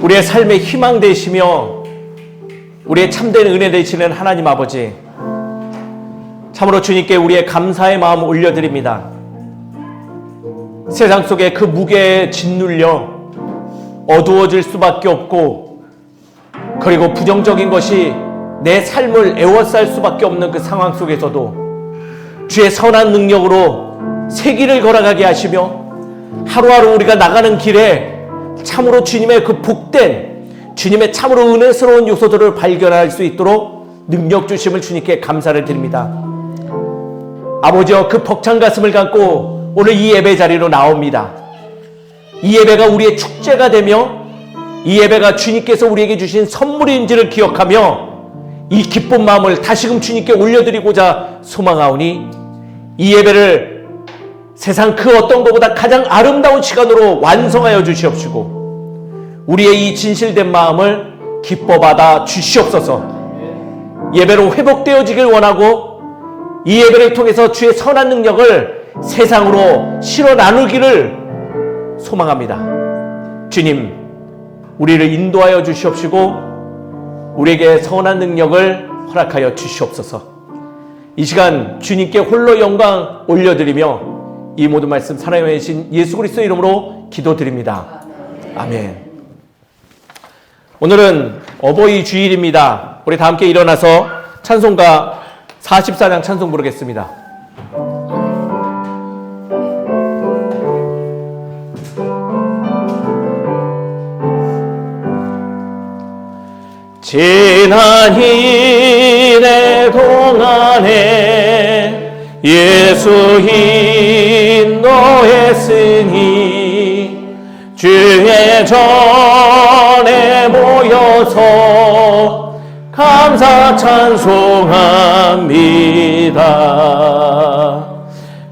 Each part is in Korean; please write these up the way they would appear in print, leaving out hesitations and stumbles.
우리의 삶의 희망 되시며 우리의 참된 은혜 되시는 하나님 아버지, 참으로 주님께 우리의 감사의 마음 올려드립니다. 세상 속에 그 무게에 짓눌려 어두워질 수밖에 없고, 그리고 부정적인 것이 내 삶을 애워쌀 수밖에 없는 그 상황 속에서도 주의 선한 능력으로 새 길을 걸어가게 하시며, 하루하루 우리가 나가는 길에 참으로 주님의 그 복된, 주님의 참으로 은혜스러운 요소들을 발견할 수 있도록 능력 주심을 주님께 감사를 드립니다. 아버지여, 그 벅찬 가슴을 갖고 오늘 이 예배 자리로 나옵니다. 이 예배가 우리의 축제가 되며, 이 예배가 주님께서 우리에게 주신 선물인지를 기억하며 이 기쁜 마음을 다시금 주님께 올려드리고자 소망하오니, 이 예배를 세상 그 어떤 것보다 가장 아름다운 시간으로 완성하여 주시옵시고, 우리의 이 진실된 마음을 기뻐받아 주시옵소서. 예배로 회복되어지길 원하고, 이 예배를 통해서 주의 선한 능력을 세상으로 실어 나누기를 소망합니다. 주님, 우리를 인도하여 주시옵시고 우리에게 선한 능력을 허락하여 주시옵소서. 이 시간 주님께 홀로 영광 올려드리며 이 모든 말씀 사랑의 신 예수 그리스도의 이름으로 기도드립니다. 아멘. 오늘은 어버이 주일입니다. 우리 다 함께 일어나서 찬송가 44장 찬송 부르겠습니다. 지난 일의 동안에 예수 인도했으니 주의 전에 모여서 감사 찬송합니다.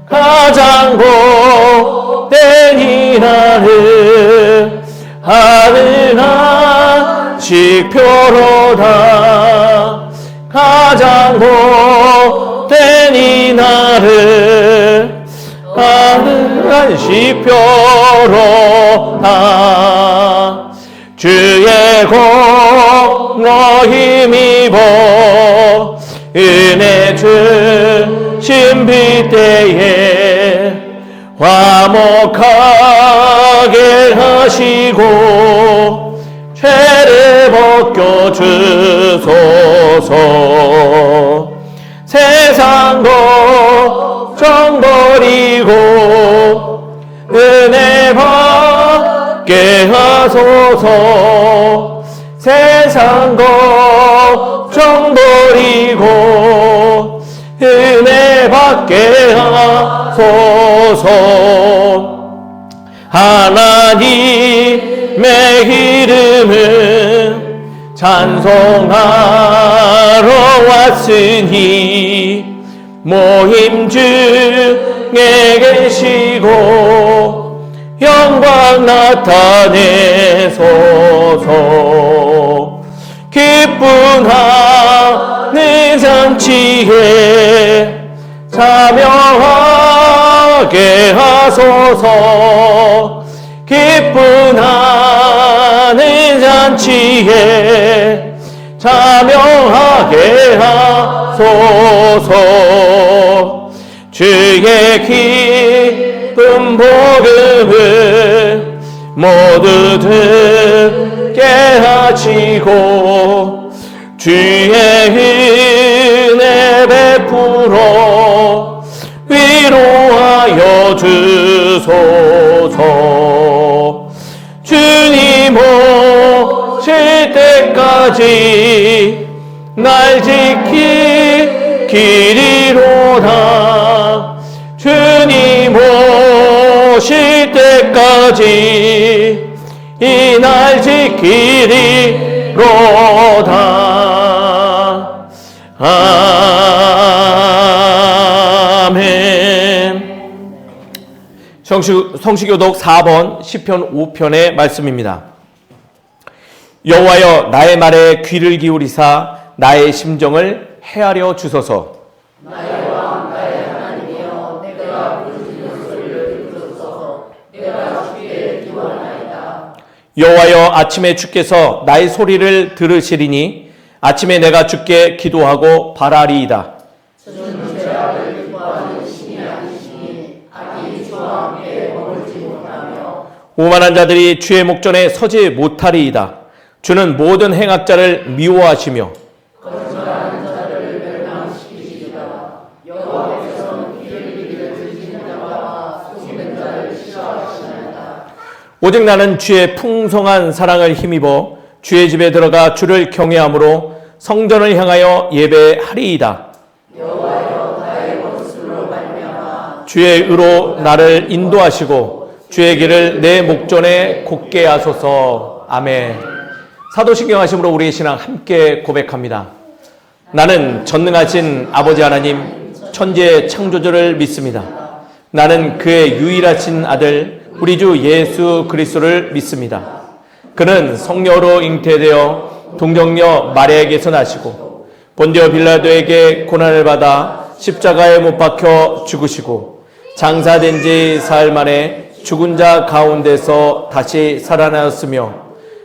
가장 복된 이날을 하늘한 식표로다. 가장 복된 이날을 하늘한 식표로다. 주의 공로 힘입어 은혜 주신 빛때에 화목하게 하시고 죄를 벗겨 주소서. 세상 걱정 버리고 은혜 받게 하소서. 세상 걱정 버리고 은혜 받게 하소서. 하나님의 이름은 찬송하러 왔으니 모임 중에 계시고 영광 나타내소서. 기쁜 하늘 잔치에 참여하게 하소서. 기쁜 하늘 잔치에 참여하게 하소서. 주의 기쁜 복음을 모두 듣게 하시고 주의 은혜 베풀어 위로하여 주소서. 주님 오실 때까지 날 지키리로다. 주님 오실 때까지 이 날 지키리로다. 아멘. 성시교독 4번 시편 5편의 말씀입니다. 여호와여, 나의 말에 귀를 기울이사 나의 심정을 헤아려 주소서. 나의 왕 나의 하나님이여, 내가 부르짖는 소리를 들으소서. 내가 주께 기원하나이다. 여호와여, 아침에 주께서 나의 소리를 들으시리니 아침에 내가 주께 기도하고 바라리이다. 저는 죄악을 기뻐하는 신이 아니시니 악이 저와 함께 머물지 못하며 오만한 자들이 주의 목전에 서지 못하리이다. 주는 모든 행악자를 미워하시며 거짓말하는 자를 멸망시키시리라. 여호와께서는 피를 들이는 자와 속이는 자를 싫어하시나이다. 오직 나는 주의 풍성한 사랑을 힘입어 주의 집에 들어가 주를 경외함으로 성전을 향하여 예배하리이다. 여호와여, 나의 원수로 말미암아 주의 의로 나를 인도하시고 주의 길을 내 목전에 곧게 하소서. 아멘. 사도신경하심으로 우리의 신앙 함께 고백합니다. 나는 전능하신 아버지 하나님 천지의 창조주를 믿습니다. 나는 그의 유일하신 아들 우리 주 예수 그리스도를 믿습니다. 그는 성령으로 잉태되어 동정녀 마리아에게서 나시고 본디오 빌라도에게 고난을 받아 십자가에 못 박혀 죽으시고 장사된 지 사흘 만에 죽은 자 가운데서 다시 살아나셨으며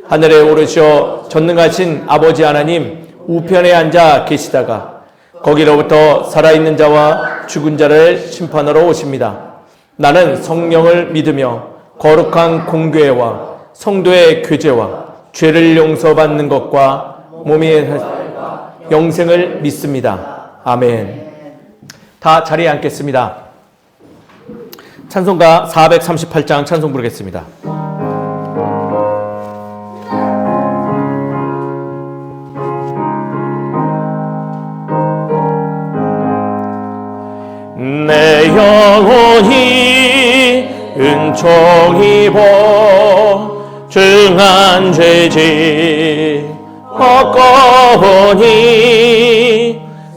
하늘에 오르셔 전능하신 아버지 하나님 우편에 앉아 계시다가 거기로부터 살아있는 자와 죽은 자를 심판하러 오십니다. 나는 성령을 믿으며 거룩한 공교회와 성도의 교제와 죄를 용서받는 것과 몸의 영생을 믿습니다. 아멘. 다 자리에 앉겠습니다. 찬송가 438장 찬송 부르겠습니다. 내 영혼이 은총 입어 중한 죄지 헛거니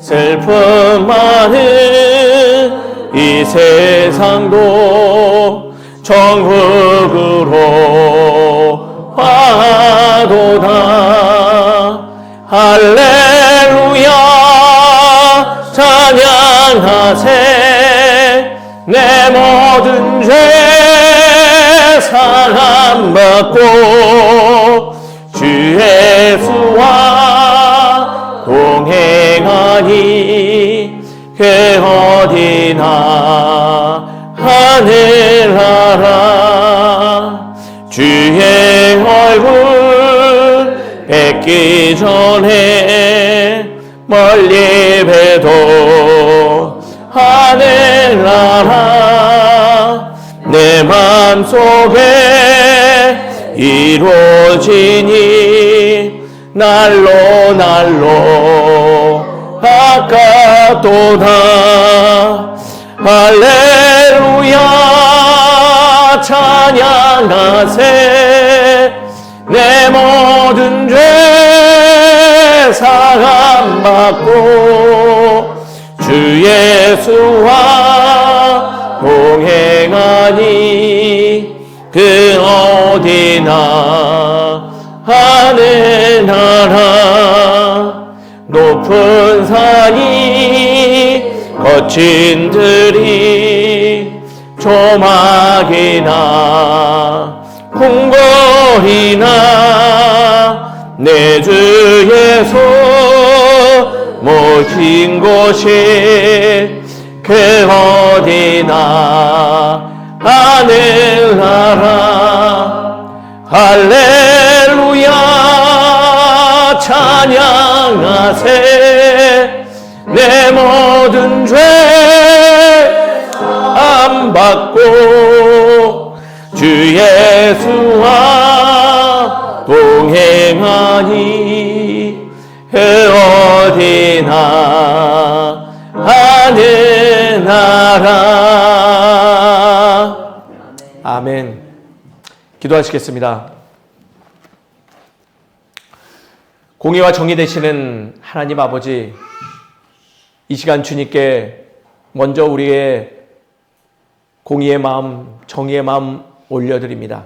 슬픔 많은 이 세상도 천국으로 와도다. 할렐루야 찬양하세. 내 모든 죄 사함받고 주 예수와 동행하니 그 어디나 하늘나라. 주의 얼굴 뵙기 전에 멀리 봬도 하늘나라. 내 맘속에 이루어지니 날로 날로 아깝도다. 할렐루야 찬양하세. 내 모든 죄 사함받고 주 예수와 동행하니 그 어디나 하늘나라. 높은 산이 거친 들이 조막이나 궁궐이나 내 주 예수 모신 곳이 그 어디나 하늘나라. 할렐루야 찬양하세. 내 모든 죄 안 받고 주 예수와 동행하니 그 어디나 하늘나라. 아멘. 기도하시겠습니다. 공의와 정의 되시는 하나님 아버지, 이 시간 주님께 먼저 우리의 공의의 마음, 정의의 마음 올려드립니다.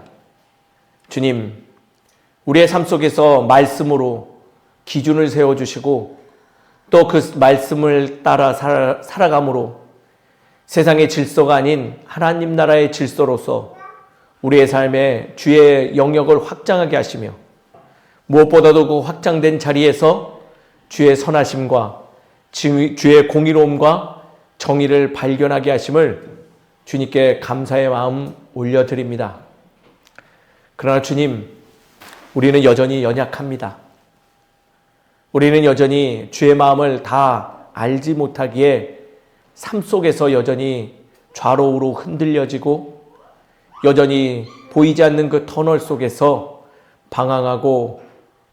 주님, 우리의 삶 속에서 말씀으로 기준을 세워주시고 또 그 말씀을 따라 살아감으로 세상의 질서가 아닌 하나님 나라의 질서로서 우리의 삶에 주의 영역을 확장하게 하시며 무엇보다도 그 확장된 자리에서 주의 선하심과 주의 공의로움과 정의를 발견하게 하심을 주님께 감사의 마음 올려드립니다. 그러나 주님, 우리는 여전히 연약합니다. 우리는 여전히 주의 마음을 다 알지 못하기에 삶 속에서 여전히 좌로우로 흔들려지고 여전히 보이지 않는 그 터널 속에서 방황하고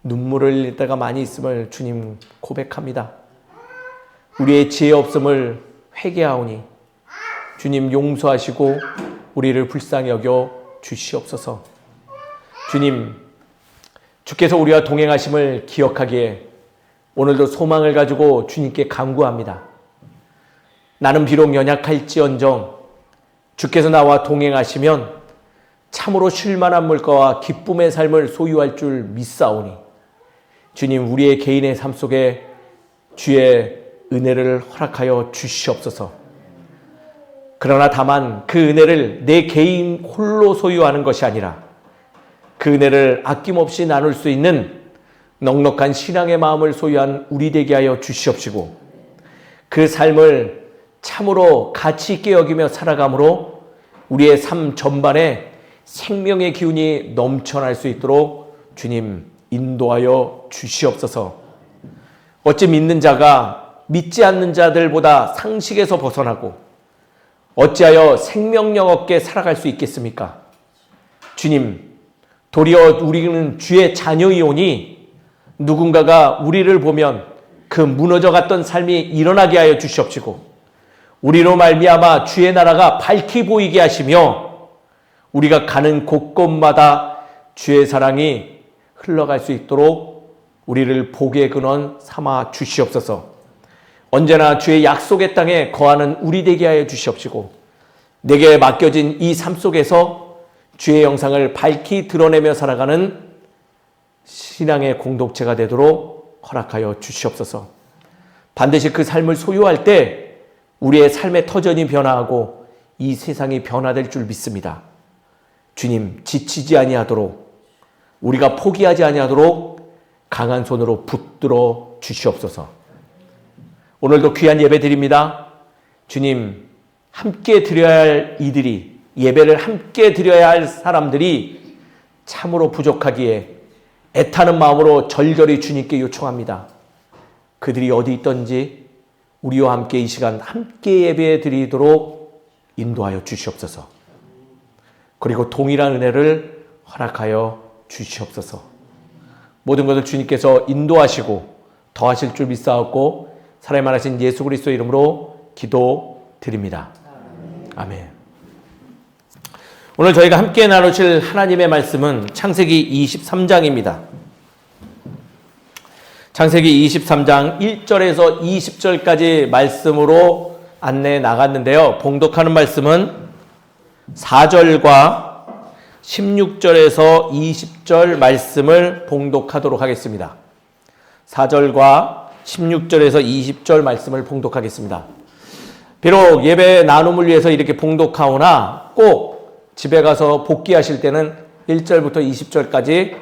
눈물을 흘릴 때가 많이 있음을 주님 고백합니다. 우리의 지혜 없음을 회개하오니 주님 용서하시고 우리를 불쌍히 여겨 주시옵소서. 주님, 주께서 우리와 동행하심을 기억하기에 오늘도 소망을 가지고 주님께 간구합니다. 나는 비록 연약할지언정 주께서 나와 동행하시면 참으로 쉴만한 물가와 기쁨의 삶을 소유할 줄 믿사오니 주님, 우리의 개인의 삶 속에 주의 은혜를 허락하여 주시옵소서. 그러나 다만 그 은혜를 내 개인 홀로 소유하는 것이 아니라 그 은혜를 아낌없이 나눌 수 있는 넉넉한 신앙의 마음을 소유한 우리 되게 하여 주시옵시고 그 삶을 참으로 가치 있게 여기며 살아감으로 우리의 삶 전반에 생명의 기운이 넘쳐날 수 있도록 주님 인도하여 주시옵소서. 어찌 믿는 자가 믿지 않는 자들보다 상식에서 벗어나고 어찌하여 생명력 없게 살아갈 수 있겠습니까? 주님, 도리어 우리는 주의 자녀이오니 누군가가 우리를 보면 그 무너져갔던 삶이 일어나게 하여 주시옵시고 우리로 말미암아 주의 나라가 밝히 보이게 하시며 우리가 가는 곳곳마다 주의 사랑이 흘러갈 수 있도록 우리를 복의 근원 삼아 주시옵소서. 언제나 주의 약속의 땅에 거하는 우리 되게 하여 주시옵시고 내게 맡겨진 이 삶 속에서 주의 영상을 밝히 드러내며 살아가는 신앙의 공동체가 되도록 허락하여 주시옵소서. 반드시 그 삶을 소유할 때 우리의 삶의 터전이 변화하고 이 세상이 변화될 줄 믿습니다. 주님, 지치지 아니하도록 우리가 포기하지 아니하도록 강한 손으로 붙들어 주시옵소서. 오늘도 귀한 예배 드립니다. 주님, 함께 드려야 할 이들이, 예배를 함께 드려야 할 사람들이 참으로 부족하기에 애타는 마음으로 절절히 주님께 요청합니다. 그들이 어디 있던지 우리와 함께 이 시간 함께 예배 드리도록 인도하여 주시옵소서. 그리고 동일한 은혜를 허락하여 주시옵소서. 모든 것을 주님께서 인도하시고 더하실 줄 믿사옵고 살아야만 하신 예수 그리스도 이름으로 기도드립니다. 아멘. 오늘 저희가 함께 나누실 하나님의 말씀은 창세기 23장입니다. 창세기 23장 1절에서 20절까지 말씀으로 안내해 나갔는데요. 봉독하는 말씀은 4절과 16절에서 20절 말씀을 봉독하도록 하겠습니다. 4절과 16절에서 20절 말씀을 봉독하겠습니다. 비록 예배 나눔을 위해서 이렇게 봉독하오나 꼭 집에 가서 복귀하실 때는 1절부터 20절까지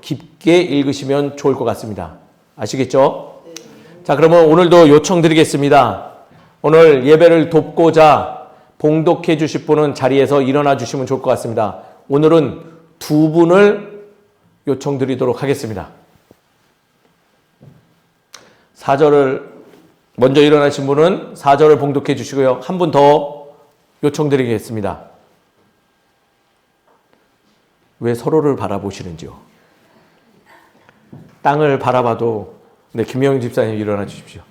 깊게 읽으시면 좋을 것 같습니다. 아시겠죠? 자, 그러면 오늘도 요청드리겠습니다. 오늘 예배를 돕고자 봉독해 주실 분은 자리에서 일어나 주시면 좋을 것 같습니다. 오늘은 두 분을 요청드리도록 하겠습니다. 4절을 먼저 일어나신 분은 4절을 봉독해 주시고요. 한 분 더 요청드리겠습니다. 왜 서로를 바라보시는지요? 땅을 바라봐도 김영희 집사님 일어나 주십시오.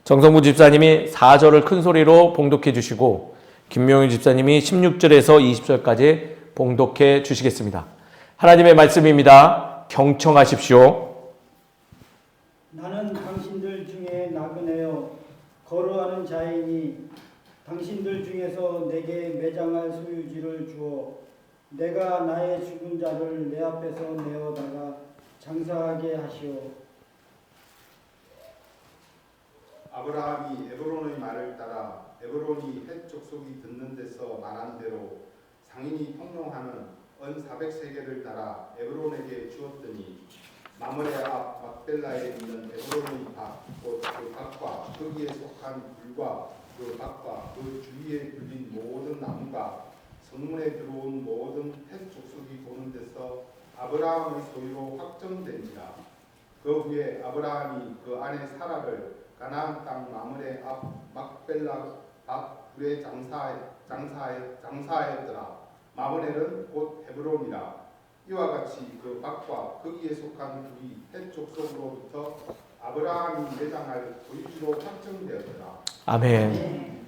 정성부 집사님이 4절을 큰 소리로 봉독해 주시고 김명희 집사님이 16절에서 20절까지 봉독해 주시겠습니다. 하나님의 말씀입니다. 경청하십시오. 나는 당신들 중에 나그네여 거루하는 자이니 당신들 중에서 내게 매장할 소유지를 주어 내가 나의 죽은 자를 내 앞에서 내어다가 장사하게 하시오. 아브라함이 에브론의 말을 따라 에브론이 헷 족속이 듣는 데서 말한 대로 상인이 통용하는 은 400세겔을 따라 에브론에게 주었더니 마므레 앞 막벨라에 있는 에브론의 밭, 곧 그 밭과 거기에 속한 굴과 그 밭과 그 주위에 불린 모든 나무가 성문에 들어온 모든 헷 족속이 보는 데서 아브라함의 소유로 확정된지라. 그 후에 아브라함이 그 아내 사라를 가나안 땅 마므레 앞 막벨라 밭 굴에 장사하였더라. 마므레는 곧 헤브론이라. 이와 같이 그 밭과 거기에 속한 굴이 헷 족속으로부터 아브라함이 매장할 소유지로 확정되었더라. 아멘.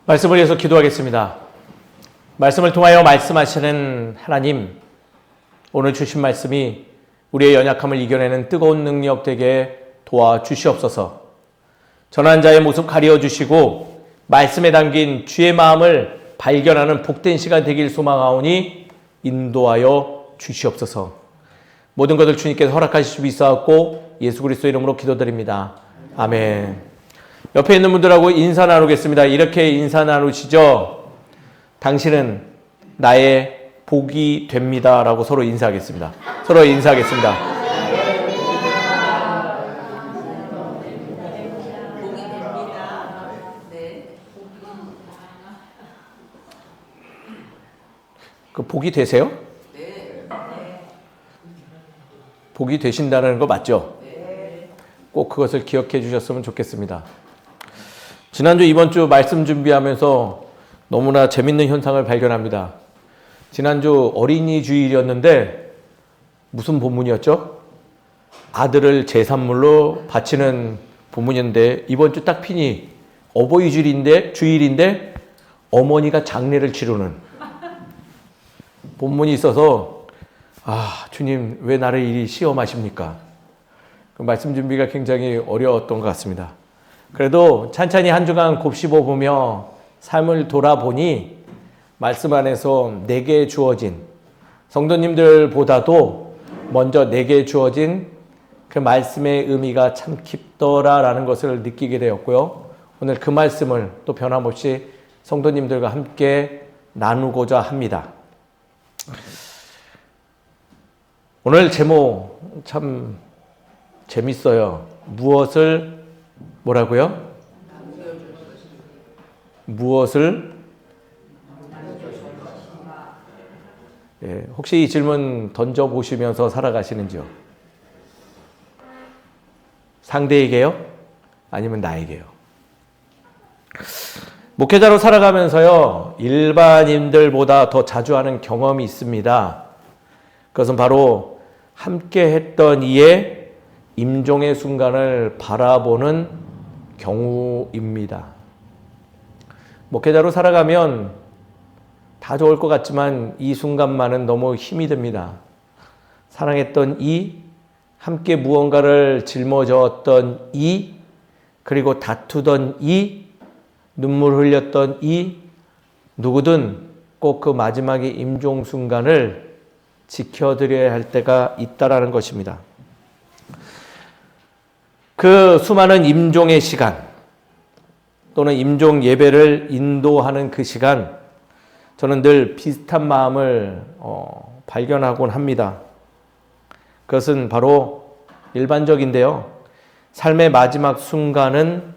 말씀을 위해서 기도하겠습니다. 말씀을 통하여 말씀하시는 하나님, 오늘 주신 말씀이 우리의 연약함을 이겨내는 뜨거운 능력 되게 도와주시옵소서. 전한 자의 모습 가리워 주시고 말씀에 담긴 주의 마음을 발견하는 복된 시간 되길 소망하오니 인도하여 주시옵소서. 모든 것을 주님께서 허락하실 수 있사옵고 예수 그리스도 이름으로 기도드립니다. 아멘. 옆에 있는 분들하고 인사 나누겠습니다. 이렇게 인사 나누시죠. 당신은 나의 복이 됩니다. 라고 서로 인사하겠습니다. 서로 인사하겠습니다. 그 복이 되세요? 복이 되신다는 거 맞죠? 꼭 그것을 기억해 주셨으면 좋겠습니다. 지난주 이번 주 말씀 준비하면서 너무나 재밌는 현상을 발견합니다. 지난주 어린이 주일이었는데 무슨 본문이었죠? 아들을 제산물로 바치는 본문이었는데 이번 주 딱 피니 어버이 주일인데 어머니가 장례를 치르는 본문이 있어서 주님 왜 나를 이리 시험하십니까? 그 말씀 준비가 굉장히 어려웠던 것 같습니다. 그래도 찬찬히 한 주간 곱씹어 보며 삶을 돌아보니 말씀 안에서 내게 주어진 성도님들보다도 먼저 내게 주어진 그 말씀의 의미가 참 깊더라라는 것을 느끼게 되었고요. 오늘 그 말씀을 또 변함없이 성도님들과 함께 나누고자 합니다. 오늘 제목 참 재밌어요. 무엇을 뭐라고요? 무엇을 혹시 이 질문 던져보시면서 살아가시는지요? 상대에게요? 아니면 나에게요? 목회자로 살아가면서요, 일반인들보다 더 자주 하는 경험이 있습니다. 그것은 바로 함께 했던 이의 임종의 순간을 바라보는 경우입니다. 목회자로 살아가면 다 좋을 것 같지만 이 순간만은 너무 힘이 듭니다. 사랑했던 이, 함께 무언가를 짊어졌던 이, 그리고 다투던 이, 눈물 흘렸던 이, 누구든 꼭 그 마지막의 임종 순간을 지켜드려야 할 때가 있다라는 것입니다. 그 수많은 임종의 시간 또는 임종 예배를 인도하는 그 시간, 저는 늘 비슷한 마음을 발견하곤 합니다. 그것은 바로 일반적인데요. 삶의 마지막 순간은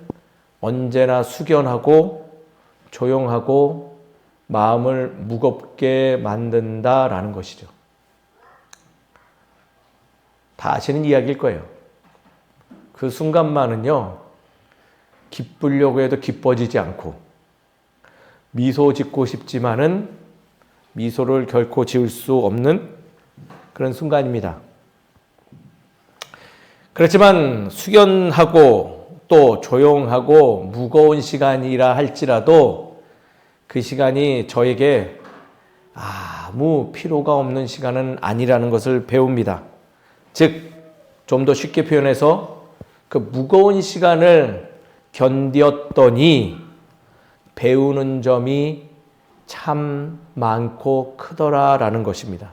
언제나 숙연하고 조용하고 마음을 무겁게 만든다라는 것이죠. 다 아시는 이야기일 거예요. 그 순간만은요, 기쁘려고 해도 기뻐지지 않고 미소 짓고 싶지만은 미소를 결코 지을 수 없는 그런 순간입니다. 그렇지만 숙연하고 또 조용하고 무거운 시간이라 할지라도 그 시간이 저에게 아무 필요가 없는 시간은 아니라는 것을 배웁니다. 즉, 좀 더 쉽게 표현해서 그 무거운 시간을 견뎠더니 배우는 점이 참 많고 크더라라는 것입니다.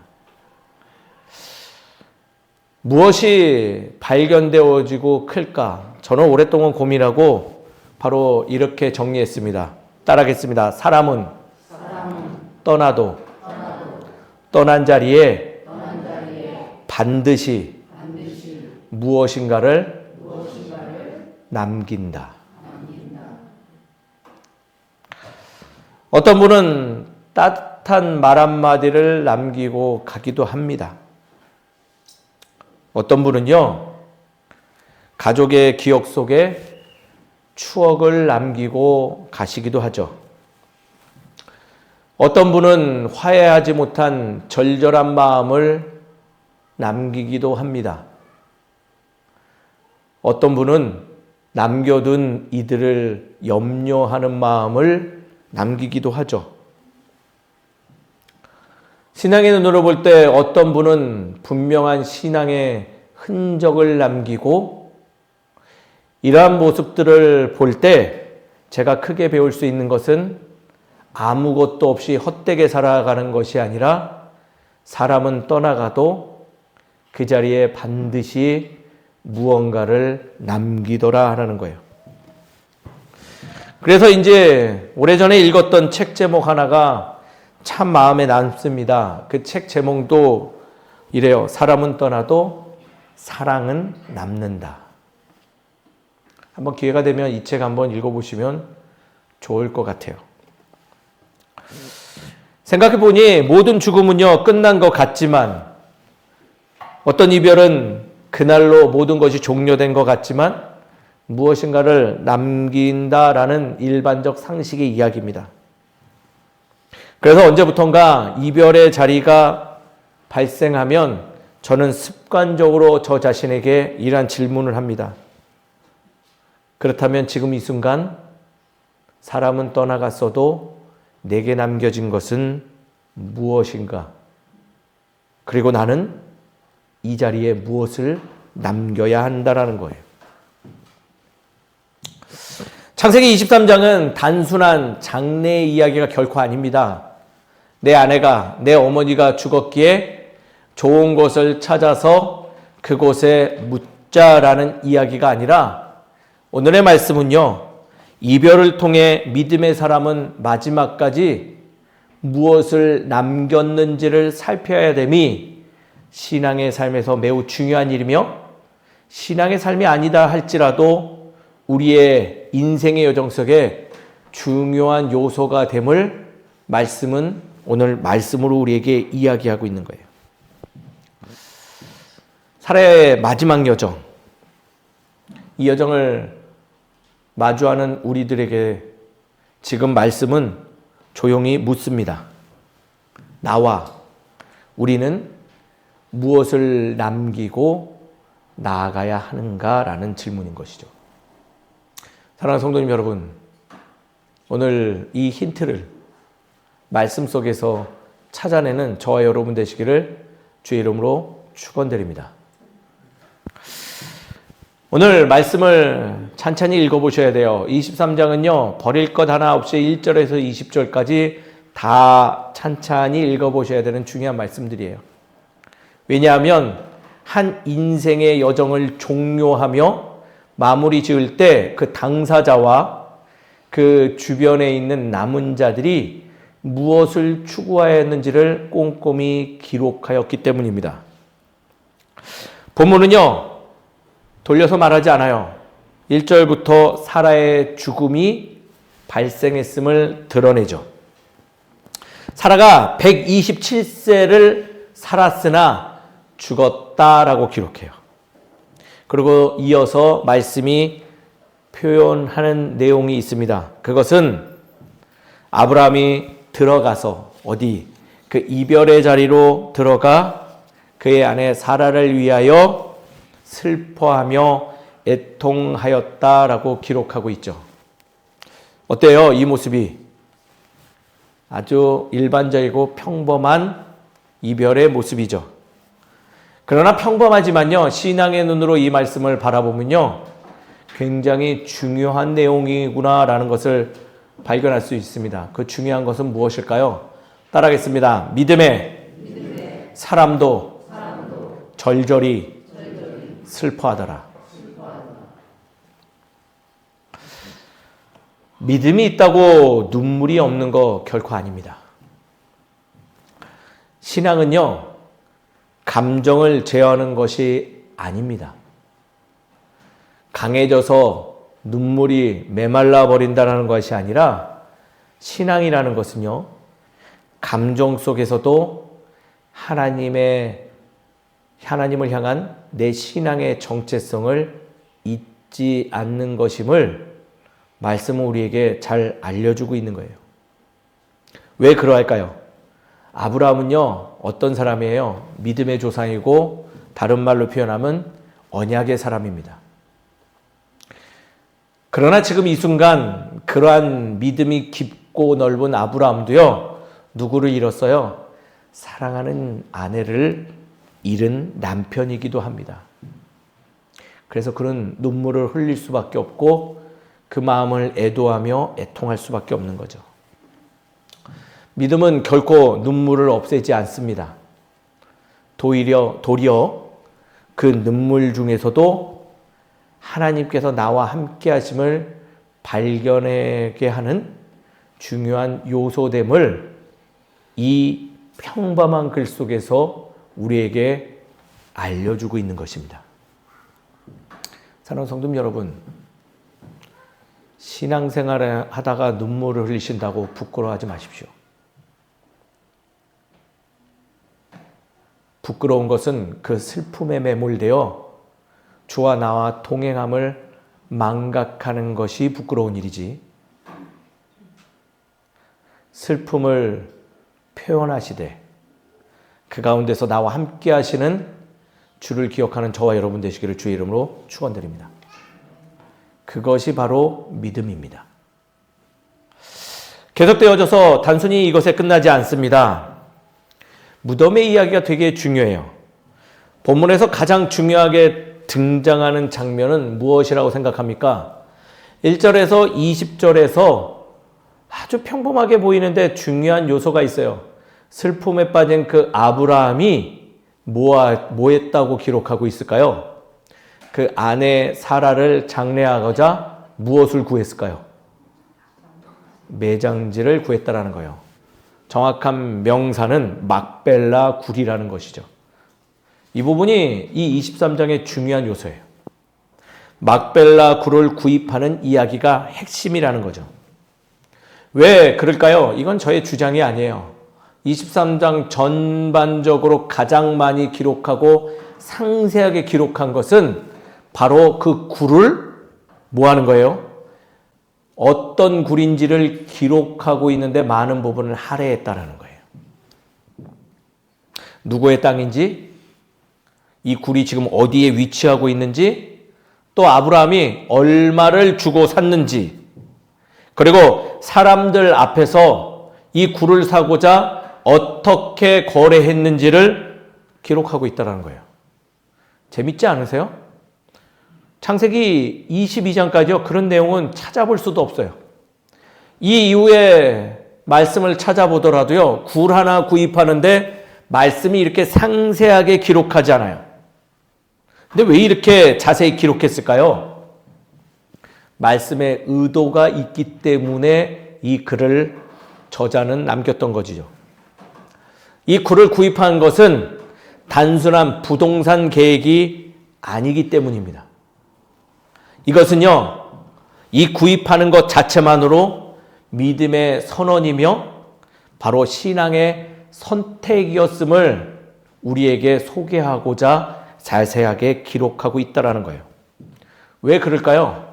무엇이 발견되어지고 클까? 저는 오랫동안 고민하고 바로 이렇게 정리했습니다. 따라하겠습니다. 사람은 떠나도 떠난 자리에 반드시 무엇인가를 남긴다. 어떤 분은 따뜻한 말 한마디를 남기고 가기도 합니다. 어떤 분은요, 가족의 기억 속에 추억을 남기고 가시기도 하죠. 어떤 분은 화해하지 못한 절절한 마음을 남기기도 합니다. 어떤 분은 남겨둔 이들을 염려하는 마음을 남기기도 하죠. 신앙의 눈으로 볼 때 어떤 분은 분명한 신앙의 흔적을 남기고, 이러한 모습들을 볼 때 제가 크게 배울 수 있는 것은 아무것도 없이 헛되게 살아가는 것이 아니라 사람은 떠나가도 그 자리에 반드시 무언가를 남기더라 하는 거예요. 그래서 이제 오래전에 읽었던 책 제목 하나가 참 마음에 남습니다. 그 책 제목도 이래요. 사람은 떠나도 사랑은 남는다. 한번 기회가 되면 이 책 한번 읽어보시면 좋을 것 같아요. 생각해보니 모든 죽음은요, 끝난 것 같지만, 어떤 이별은 그날로 모든 것이 종료된 것 같지만 무엇인가를 남긴다라는 일반적 상식의 이야기입니다. 그래서 언제부턴가 이별의 자리가 발생하면 저는 습관적으로 저 자신에게 이러한 질문을 합니다. 그렇다면 지금 이 순간 사람은 떠나갔어도 내게 남겨진 것은 무엇인가? 그리고 나는 이 자리에 무엇을 남겨야 한다라는 거예요. 창세기 23장은 단순한 장래의 이야기가 결코 아닙니다. 내 아내가, 내 어머니가 죽었기에 좋은 곳을 찾아서 그곳에 묻자라는 이야기가 아니라, 오늘의 말씀은요, 이별을 통해 믿음의 사람은 마지막까지 무엇을 남겼는지를 살펴야 됨이 신앙의 삶에서 매우 중요한 일이며, 신앙의 삶이 아니다 할지라도 우리의 인생의 여정 속에 중요한 요소가 됨을 말씀은 오늘 말씀으로 우리에게 이야기하고 있는 거예요. 살아의 마지막 여정, 이 여정을 마주하는 우리들에게 지금 말씀은 조용히 묻습니다. 나와 우리는 무엇을 남기고 나아가야 하는가라는 질문인 것이죠. 사랑하는 성도님 여러분, 오늘 이 힌트를 말씀 속에서 찾아내는 저와 여러분 되시기를 주의 이름으로 축원드립니다. 오늘 말씀을 찬찬히 읽어보셔야 돼요. 23장은요, 버릴 것 하나 없이 1절에서 20절까지 다 찬찬히 읽어보셔야 되는 중요한 말씀들이에요. 왜냐하면 한 인생의 여정을 종료하며 마무리 지을 때 그 당사자와 그 주변에 있는 남은 자들이 무엇을 추구하였는지를 꼼꼼히 기록하였기 때문입니다. 본문은요, 돌려서 말하지 않아요. 1절부터 사라의 죽음이 발생했음을 드러내죠. 사라가 127세를 살았으나 죽었다라고 기록해요. 그리고 이어서 말씀이 표현하는 내용이 있습니다. 그것은 아브라함이 들어가서 어디 그 이별의 자리로 들어가 그의 아내 사라를 위하여 슬퍼하며 애통하였다라고 기록하고 있죠. 어때요? 이 모습이 아주 일반적이고 평범한 이별의 모습이죠. 그러나 평범하지만요, 신앙의 눈으로 이 말씀을 바라보면요, 굉장히 중요한 내용이구나라는 것을 발견할 수 있습니다. 그 중요한 것은 무엇일까요? 따라하겠습니다. 믿음의 사람도 절절히 슬퍼하더라. 믿음이 있다고 눈물이 없는 거 결코 아닙니다. 신앙은요, 감정을 제어하는 것이 아닙니다. 강해져서 눈물이 메말라 버린다는 것이 아니라 신앙이라는 것은요, 감정 속에서도 하나님을 향한 내 신앙의 정체성을 잊지 않는 것임을 말씀은 우리에게 잘 알려주고 있는 거예요. 왜 그러할까요? 아브라함은요, 어떤 사람이에요? 믿음의 조상이고 다른 말로 표현하면 언약의 사람입니다. 그러나 지금 이 순간 그러한 믿음이 깊고 넓은 아브라함도요, 누구를 잃었어요? 사랑하는 아내를 잃은 남편이기도 합니다. 그래서 그는 눈물을 흘릴 수밖에 없고 그 마음을 애도하며 애통할 수밖에 없는 거죠. 믿음은 결코 눈물을 없애지 않습니다. 도리어 그 눈물 중에서도 하나님께서 나와 함께 하심을 발견하게 하는 중요한 요소됨을 이 평범한 글 속에서 우리에게 알려주고 있는 것입니다. 사랑하는 성도 여러분, 신앙생활을 하다가 눈물을 흘리신다고 부끄러워하지 마십시오. 부끄러운 것은 그 슬픔에 매몰되어 주와 나와 동행함을 망각하는 것이 부끄러운 일이지, 슬픔을 표현하시되 그 가운데서 나와 함께 하시는 주를 기억하는 저와 여러분 되시기를 주의 이름으로 축원드립니다. 그것이 바로 믿음입니다. 계속되어져서 단순히 이것에 끝나지 않습니다. 무덤의 이야기가 되게 중요해요. 본문에서 가장 중요하게 등장하는 장면은 무엇이라고 생각합니까? 1절에서 20절에서 아주 평범하게 보이는데 중요한 요소가 있어요. 슬픔에 빠진 그 아브라함이 뭐 했다고 기록하고 있을까요? 그 아내 사라를 장례하고자 무엇을 구했을까요? 매장지를 구했다라는 거예요. 정확한 명사는 막벨라 굴이라는 것이죠. 이 부분이 이 23장의 중요한 요소예요. 막벨라 굴을 구입하는 이야기가 핵심이라는 거죠. 왜 그럴까요? 이건 저의 주장이 아니에요. 23장 전반적으로 가장 많이 기록하고 상세하게 기록한 것은 바로 그 굴을 뭐 하는 거예요? 어떤 굴인지를 기록하고 있는데 많은 부분을 할애했다라는 거예요. 누구의 땅인지, 이 굴이 지금 어디에 위치하고 있는지, 또 아브라함이 얼마를 주고 샀는지, 그리고 사람들 앞에서 이 굴을 사고자 어떻게 거래했는지를 기록하고 있다는 거예요. 재밌지 않으세요? 창세기 22장까지요. 그런 내용은 찾아볼 수도 없어요. 이 이후에 말씀을 찾아보더라도요, 굴 하나 구입하는데 말씀이 이렇게 상세하게 기록하지 않아요. 근데 왜 이렇게 자세히 기록했을까요? 말씀의 의도가 있기 때문에 이 글을 저자는 남겼던 것이죠. 이 굴을 구입한 것은 단순한 부동산 계획이 아니기 때문입니다. 이것은요, 이 구입하는 것 자체만으로 믿음의 선언이며 바로 신앙의 선택이었음을 우리에게 소개하고자 자세하게 기록하고 있다는 거예요. 왜 그럴까요?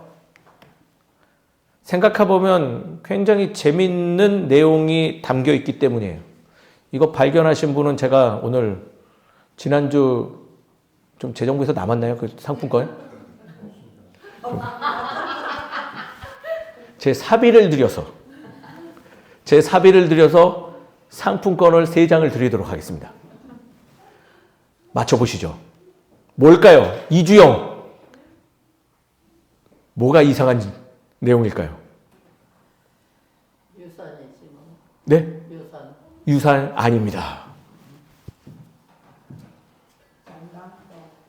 생각해보면 굉장히 재밌는 내용이 담겨 있기 때문이에요. 이거 발견하신 분은 제가 오늘 지난주 좀 재정부에서 남았나요? 그 상품권? 제 사비를 들여서 상품권을 3장을 드리도록 하겠습니다. 맞춰보시죠. 뭘까요? 이주영. 뭐가 이상한 내용일까요? 유산이지 뭐. 네? 유산. 유산 아닙니다.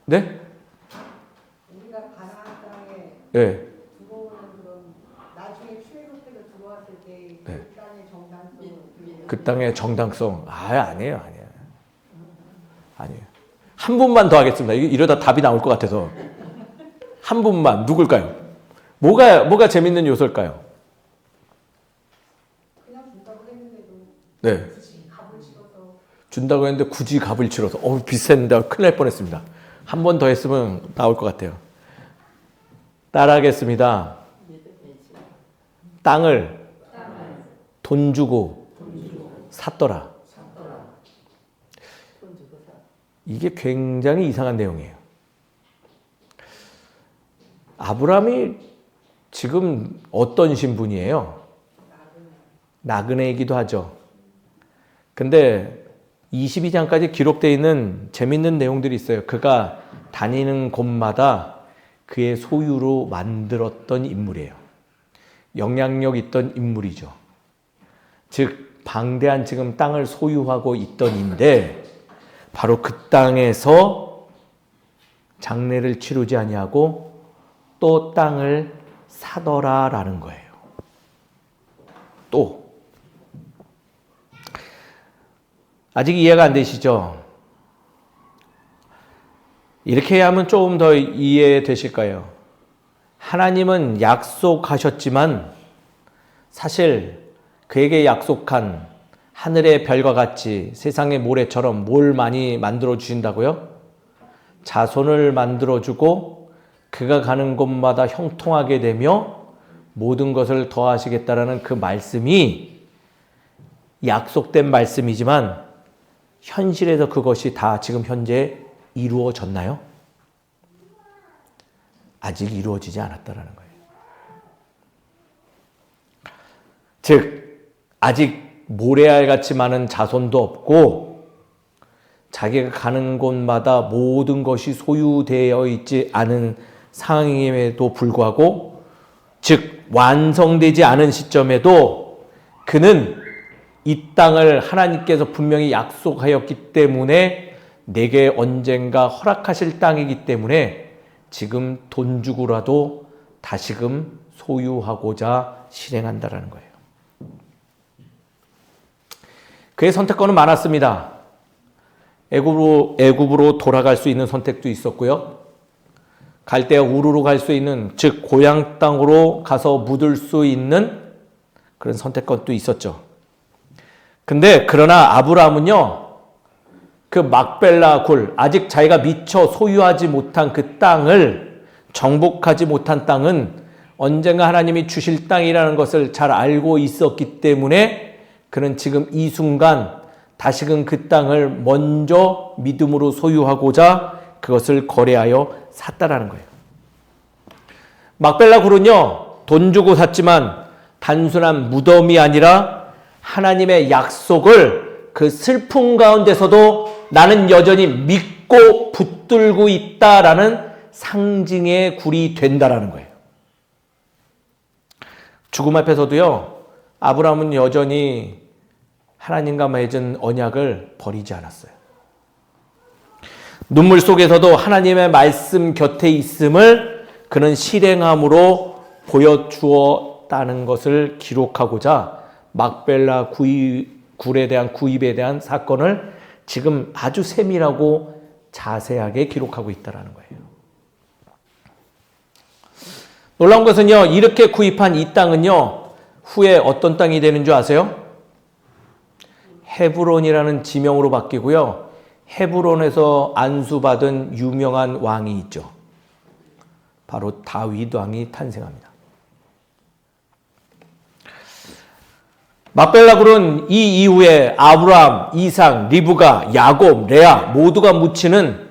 네? 예. 들어오는 그런 나중에 출애굽해서 들어왔을 때 네. 그 땅의 정당성을 그 땅의 정당성. 아니에요. 아니에요. 한 분만 더 하겠습니다. 이러다 답이 나올 것 같아서. 한 분만. 누굴까요? 뭐가 재밌는 요소일까요? 그냥 준다고 했는데도 네. 굳이 값을 치러서 준다고 했는데 굳이 값을 치러서. 비쌌는데 큰일 날 뻔했습니다. 한 번 더 했으면 나올 것 같아요. 따라하겠습니다. 땅을 돈 주고 샀더라. 이게 굉장히 이상한 내용이에요. 아브라함이 지금 어떤 신분이에요? 나그네이기도 하죠. 근데 22장까지 기록되어 있는 재밌는 내용들이 있어요. 그가 다니는 곳마다 그의 소유로 만들었던 인물이에요. 영향력 있던 인물이죠. 즉 방대한 지금 땅을 소유하고 있던 인데 바로 그 땅에서 장례를 치르지 아니하고 또 땅을 사더라라는 거예요. 또 아직 이해가 안 되시죠? 이렇게 하면 조금 더 이해되실까요? 하나님은 약속하셨지만 사실 그에게 약속한 하늘의 별과 같이 세상의 모래처럼 뭘 많이 만들어 주신다고요? 자손을 만들어 주고 그가 가는 곳마다 형통하게 되며 모든 것을 더하시겠다라는 그 말씀이 약속된 말씀이지만 현실에서 그것이 다 지금 현재 이루어졌나요? 아직 이루어지지 않았다라는 거예요. 즉 아직 모래알같이 많은 자손도 없고 자기가 가는 곳마다 모든 것이 소유되어 있지 않은 상황임에도 불구하고 즉 완성되지 않은 시점에도 그는 이 땅을 하나님께서 분명히 약속하였기 때문에 내게 언젠가 허락하실 땅이기 때문에 지금 돈 주고라도 다시금 소유하고자 실행한다라는 거예요. 그의 선택권은 많았습니다. 애굽으로 돌아갈 수 있는 선택도 있었고요. 갈대아 우르로 갈 수 있는 즉 고향 땅으로 가서 묻을 수 있는 그런 선택권도 있었죠. 근데 그러나 아브라함은요. 그 막벨라 굴 아직 자기가 미처 소유하지 못한 그 땅을 정복하지 못한 땅은 언젠가 하나님이 주실 땅이라는 것을 잘 알고 있었기 때문에 그는 지금 이 순간 다시금 그 땅을 먼저 믿음으로 소유하고자 그것을 거래하여 샀다라는 거예요. 막벨라 굴은요, 돈 주고 샀지만 단순한 무덤이 아니라 하나님의 약속을 그 슬픔 가운데서도 나는 여전히 믿고 붙들고 있다라는 상징의 굴이 된다라는 거예요. 죽음 앞에서도요, 아브라함은 여전히 하나님과 맺은 언약을 버리지 않았어요. 눈물 속에서도 하나님의 말씀 곁에 있음을 그는 실행함으로 보여주었다는 것을 기록하고자 막벨라 굴에 대한 구입에 대한 사건을 지금 아주 세밀하고 자세하게 기록하고 있다는 거예요. 놀라운 것은요, 이렇게 구입한 이 땅은요, 후에 어떤 땅이 되는 줄 아세요? 헤브론이라는 지명으로 바뀌고요. 헤브론에서 안수받은 유명한 왕이 있죠. 바로 다윗 왕이 탄생합니다. 막벨라 굴은 이 이후에 아브라함, 이삭, 리브가, 야곱, 레아 모두가 묻히는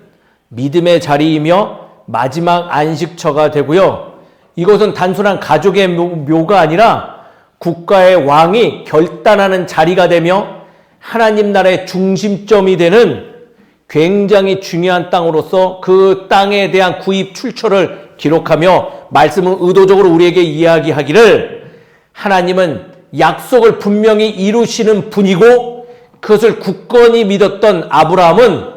믿음의 자리이며 마지막 안식처가 되고요. 이것은 단순한 가족의 묘가 아니라 국가의 왕이 결단하는 자리가 되며 하나님 나라의 중심점이 되는 굉장히 중요한 땅으로서 그 땅에 대한 구입 출처를 기록하며 말씀을 의도적으로 우리에게 이야기하기를 하나님은 약속을 분명히 이루시는 분이고 그것을 굳건히 믿었던 아브라함은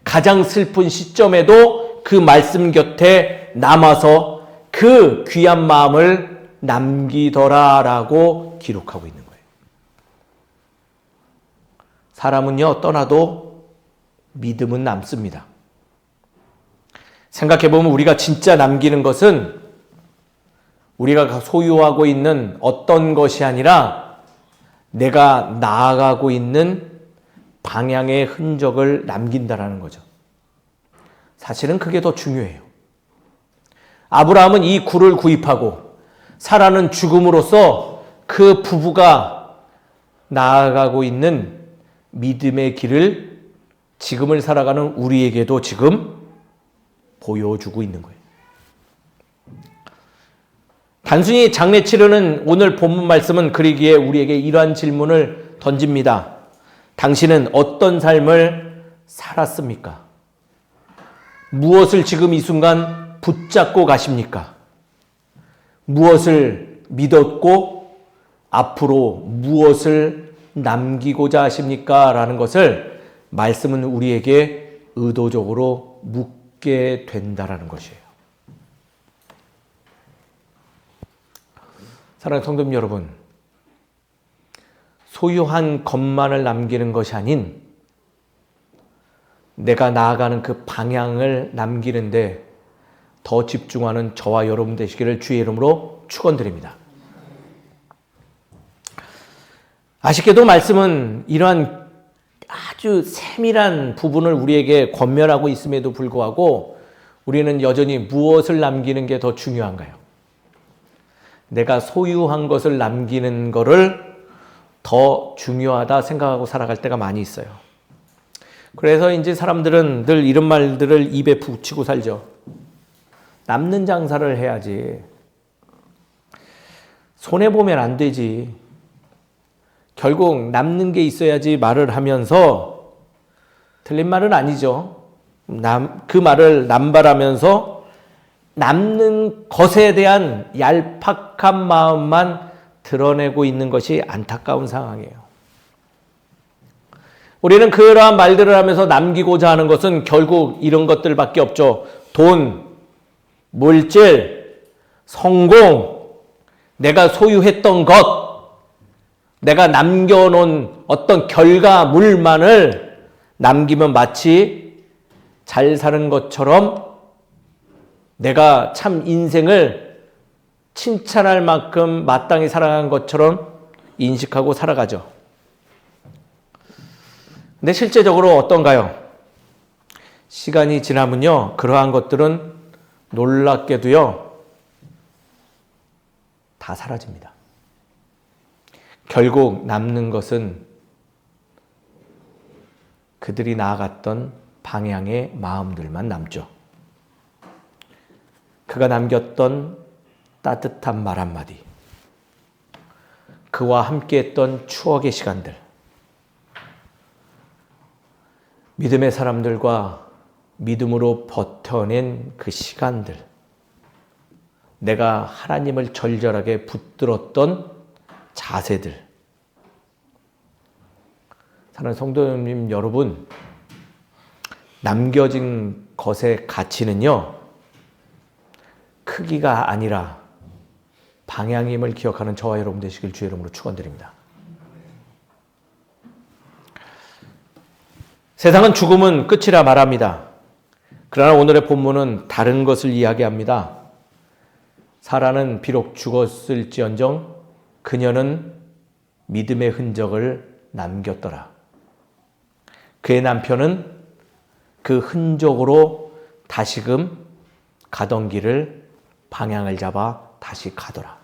가장 슬픈 시점에도 그 말씀 곁에 남아서 그 그 귀한 마음을 남기더라라고 기록하고 있는 거예요. 사람은요, 떠나도 믿음은 남습니다. 생각해보면 우리가 진짜 남기는 것은 우리가 소유하고 있는 어떤 것이 아니라 내가 나아가고 있는 방향의 흔적을 남긴다라는 거죠. 사실은 그게 더 중요해요. 아브라함은 이 굴을 구입하고 사라는 죽음으로써 그 부부가 나아가고 있는 믿음의 길을 지금을 살아가는 우리에게도 지금 보여주고 있는 거예요. 단순히 장례 치르는 오늘 본문 말씀은 그러기에 우리에게 이러한 질문을 던집니다. 당신은 어떤 삶을 살았습니까? 무엇을 지금 이 순간 붙잡고 가십니까? 무엇을 믿었고 앞으로 무엇을 남기고자 하십니까? 라는 것을 말씀은 우리에게 의도적으로 묻게 된다라는 것이에요. 사랑하는 성도님 여러분, 소유한 것만을 남기는 것이 아닌 내가 나아가는 그 방향을 남기는데 더 집중하는 저와 여러분 되시기를 주의 이름으로 축원드립니다. 아쉽게도 말씀은 이러한 아주 세밀한 부분을 우리에게 권면하고 있음에도 불구하고 우리는 여전히 무엇을 남기는 게 더 중요한가요? 내가 소유한 것을 남기는 거를 더 중요하다 생각하고 살아갈 때가 많이 있어요. 그래서 이제 사람들은 늘 이런 말들을 입에 붙이고 살죠. 남는 장사를 해야지. 손해보면 안 되지. 결국 남는 게 있어야지 말을 하면서 틀린 말은 아니죠. 그 말을 남발하면서 남는 것에 대한 얄팍한 마음만 드러내고 있는 것이 안타까운 상황이에요. 우리는 그러한 말들을 하면서 남기고자 하는 것은 결국 이런 것들밖에 없죠. 돈, 물질, 성공, 내가 소유했던 것, 내가 남겨놓은 어떤 결과물만을 남기면 마치 잘 사는 것처럼 내가 참 인생을 칭찬할 만큼 마땅히 살아간 것처럼 인식하고 살아가죠. 근데 실제적으로 어떤가요? 시간이 지나면요, 그러한 것들은 놀랍게도요, 다 사라집니다. 결국 남는 것은 그들이 나아갔던 방향의 마음들만 남죠. 그가 남겼던 따뜻한 말 한마디, 그와 함께했던 추억의 시간들, 믿음의 사람들과 믿음으로 버텨낸 그 시간들, 내가 하나님을 절절하게 붙들었던 자세들. 사랑하는 성도님 여러분, 남겨진 것의 가치는요, 크기가 아니라 방향임을 기억하는 저와 여러분 되시길 주의 이름으로 축원드립니다. 세상은 죽음은 끝이라 말합니다. 그러나 오늘의 본문은 다른 것을 이야기합니다. 사라는 비록 죽었을지언정 그녀는 믿음의 흔적을 남겼더라. 그의 남편은 그 흔적으로 다시금 가던 길을 방향을 잡아 다시 가더라.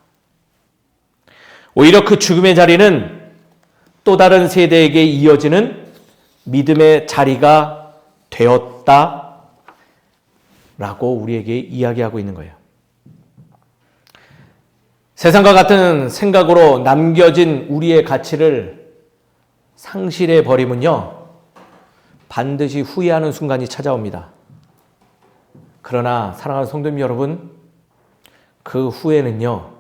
오히려 그 죽음의 자리는 또 다른 세대에게 이어지는 믿음의 자리가 되었다 라고 우리에게 이야기하고 있는 거예요. 세상과 같은 생각으로 남겨진 우리의 가치를 상실해 버리면요, 반드시 후회하는 순간이 찾아옵니다. 그러나 사랑하는 성도님 여러분, 그 후회는요,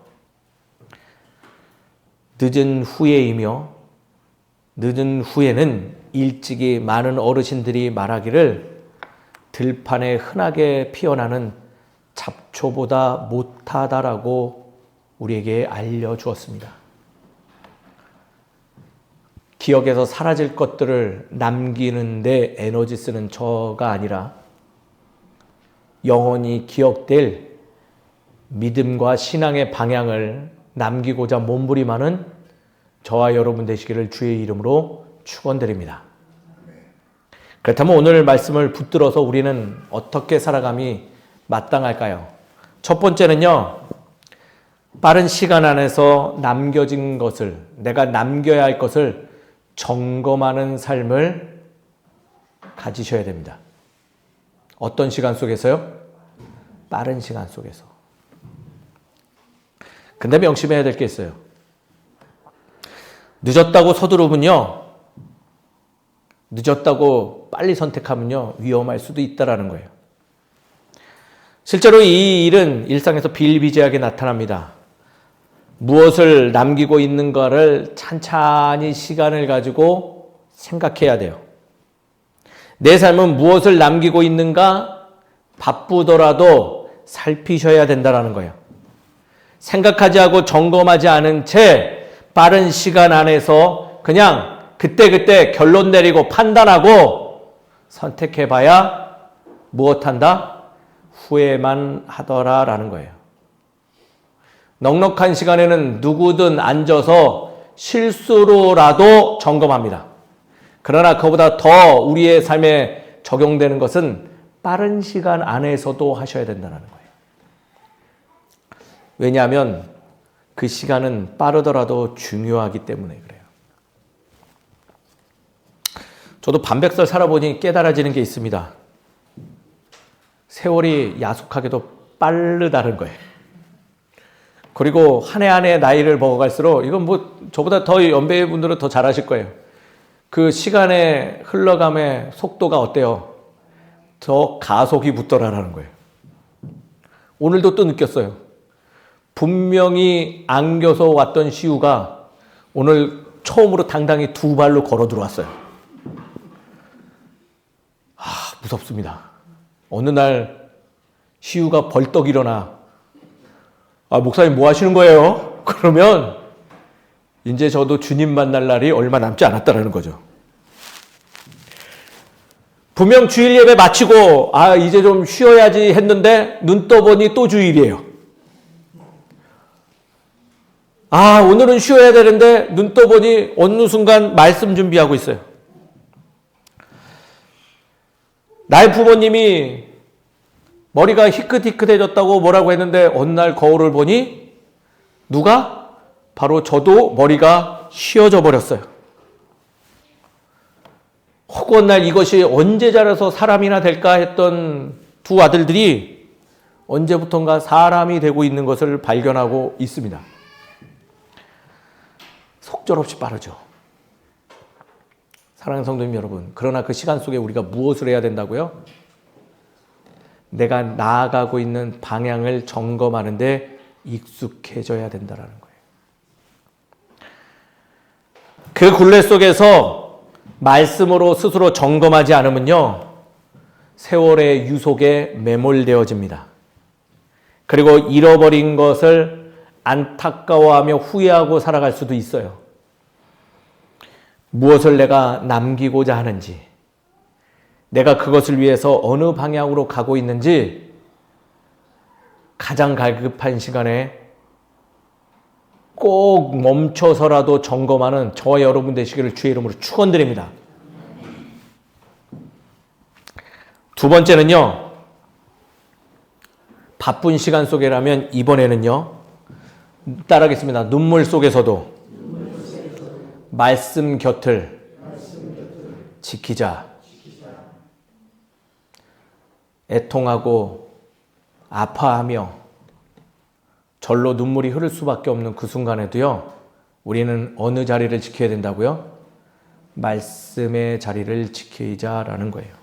늦은 후회이며 늦은 후회는 일찍이 많은 어르신들이 말하기를 들판에 흔하게 피어나는 저보다 못하다라고 우리에게 알려주었습니다. 기억에서 사라질 것들을 남기는데 에너지 쓰는 저가 아니라 영원히 기억될 믿음과 신앙의 방향을 남기고자 몸부림하는 저와 여러분 되시기를 주의 이름으로 축원드립니다. 그렇다면 오늘 말씀을 붙들어서 우리는 어떻게 살아감이 마땅할까요? 첫 번째는요, 빠른 시간 안에서 남겨진 것을, 내가 남겨야 할 것을 점검하는 삶을 가지셔야 됩니다. 어떤 시간 속에서요? 빠른 시간 속에서. 근데 명심해야 될 게 있어요. 늦었다고 서두르면요, 늦었다고 빨리 선택하면요, 위험할 수도 있다라는 거예요. 실제로 이 일은 일상에서 비일비재하게 나타납니다. 무엇을 남기고 있는가를 찬찬히 시간을 가지고 생각해야 돼요. 내 삶은 무엇을 남기고 있는가 바쁘더라도 살피셔야 된다는 거예요. 생각하지 않고 점검하지 않은 채 빠른 시간 안에서 그냥 그때그때 결론 내리고 판단하고 선택해봐야 무엇한다? 후회만 하더라라는 거예요. 넉넉한 시간에는 누구든 앉아서 실수로라도 점검합니다. 그러나 그보다 더 우리의 삶에 적용되는 것은 빠른 시간 안에서도 하셔야 된다는 거예요. 왜냐하면 그 시간은 빠르더라도 중요하기 때문에 그래요. 저도 반백살 살아보니 깨달아지는 게 있습니다. 세월이 야속하게도 빠르다는 거예요. 그리고 한 해 한 해 나이를 먹어갈수록, 이건 뭐 저보다 더 연배의 분들은 더 잘 아실 거예요. 그 시간의 흘러감의 속도가 어때요? 더 가속이 붙더라라는 거예요. 오늘도 또 느꼈어요. 분명히 안겨서 왔던 시우가 오늘 처음으로 당당히 두 발로 걸어 들어왔어요. 무섭습니다. 어느 날 시우가 벌떡 일어나, 목사님 뭐 하시는 거예요? 그러면 이제 저도 주님 만날 날이 얼마 남지 않았다라는 거죠. 분명 주일 예배 마치고 이제 좀 쉬어야지 했는데 눈 떠보니 또 주일이에요. 오늘은 쉬어야 되는데 눈 떠보니 어느 순간 말씀 준비하고 있어요. 나의 부모님이 머리가 희끗희끗해졌다고 뭐라고 했는데 어느 날 거울을 보니 누가? 바로 저도 머리가 휘어져 버렸어요. 허구한 날 이것이 언제 자라서 사람이나 될까 했던 두 아들들이 언제부턴가 사람이 되고 있는 것을 발견하고 있습니다. 속절없이 빠르죠. 사랑하는 성도님 여러분, 그러나 그 시간 속에 우리가 무엇을 해야 된다고요? 내가 나아가고 있는 방향을 점검하는데 익숙해져야 된다는 거예요. 그 굴레 속에서 말씀으로 스스로 점검하지 않으면요, 세월의 유속에 매몰되어집니다. 그리고 잃어버린 것을 안타까워하며 후회하고 살아갈 수도 있어요. 무엇을 내가 남기고자 하는지, 내가 그것을 위해서 어느 방향으로 가고 있는지 가장 갈급한 시간에 꼭 멈춰서라도 점검하는 저와 여러분 되시기를 주의 이름으로 축원드립니다. 두 번째는요, 바쁜 시간 속에라면 이번에는요, 따라하겠습니다. 눈물 속에서도 말씀 곁을 지키자. 애통하고 아파하며 절로 눈물이 흐를 수밖에 없는 그 순간에도요, 우리는 어느 자리를 지켜야 된다고요? 말씀의 자리를 지키자라는 거예요.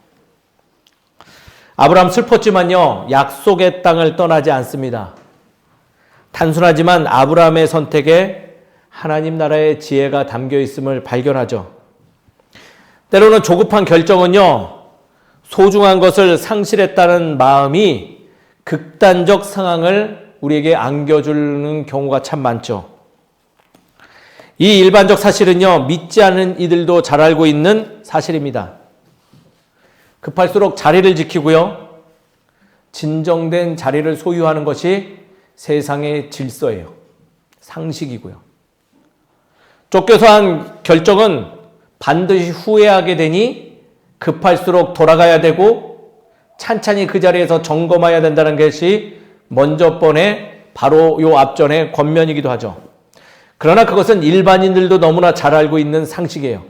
아브라함 슬펐지만요, 약속의 땅을 떠나지 않습니다. 단순하지만 아브라함의 선택에 하나님 나라의 지혜가 담겨 있음을 발견하죠. 때로는 조급한 결정은요, 소중한 것을 상실했다는 마음이 극단적 상황을 우리에게 안겨주는 경우가 참 많죠. 이 일반적 사실은요, 믿지 않는 이들도 잘 알고 있는 사실입니다. 급할수록 자리를 지키고요, 진정된 자리를 소유하는 것이 세상의 질서예요. 상식이고요. 쫓겨서 한 결정은 반드시 후회하게 되니 급할수록 돌아가야 되고 찬찬히 그 자리에서 점검해야 된다는 것이 먼저 번에 바로 요 앞전의 권면이기도 하죠. 그러나 그것은 일반인들도 너무나 잘 알고 있는 상식이에요.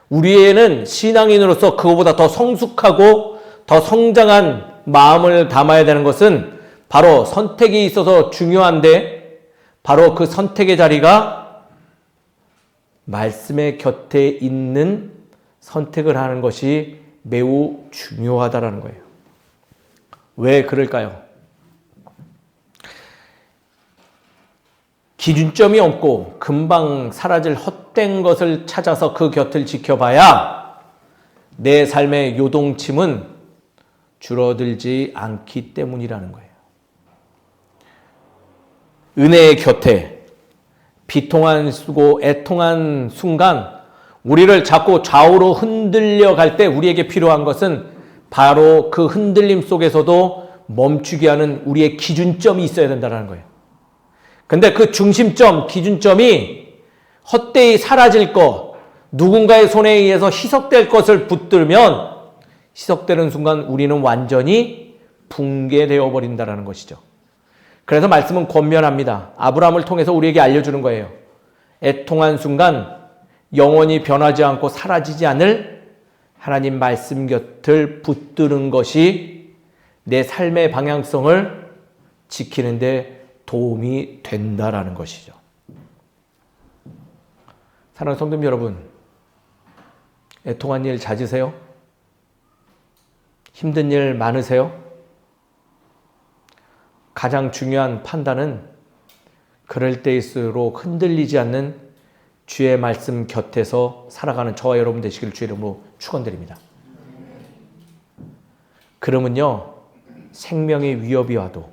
우리에는 신앙인으로서 그거보다 더 성숙하고 더 성장한 마음을 담아야 되는 것은 바로 선택이 있어서 중요한데, 바로 그 선택의 자리가 말씀의 곁에 있는 선택을 하는 것이 매우 중요하다라는 거예요. 왜 그럴까요? 기준점이 없고 금방 사라질 헛된 것을 찾아서 그 곁을 지켜봐야 내 삶의 요동침은 줄어들지 않기 때문이라는 거예요. 은혜의 곁에 비통한 쓰고 애통한 순간 우리를 자꾸 좌우로 흔들려 갈 때 우리에게 필요한 것은 바로 그 흔들림 속에서도 멈추게 하는 우리의 기준점이 있어야 된다는 거예요. 근데 그 중심점, 기준점이 헛되이 사라질 것, 누군가의 손에 의해서 희석될 것을 붙들면 희석되는 순간 우리는 완전히 붕괴되어 버린다는 것이죠. 그래서 말씀은 권면합니다. 아브라함을 통해서 우리에게 알려주는 거예요. 애통한 순간 영원히 변하지 않고 사라지지 않을 하나님 말씀 곁을 붙드는 것이 내 삶의 방향성을 지키는 데 도움이 된다라는 것이죠. 사랑하는 성도 여러분, 애통한 일 잦으세요? 힘든 일 많으세요? 가장 중요한 판단은 그럴 때일수록 흔들리지 않는 주의 말씀 곁에서 살아가는 저와 여러분 되시기를 주의 이름으로 축원드립니다. 그러면요, 생명의 위협이 와도,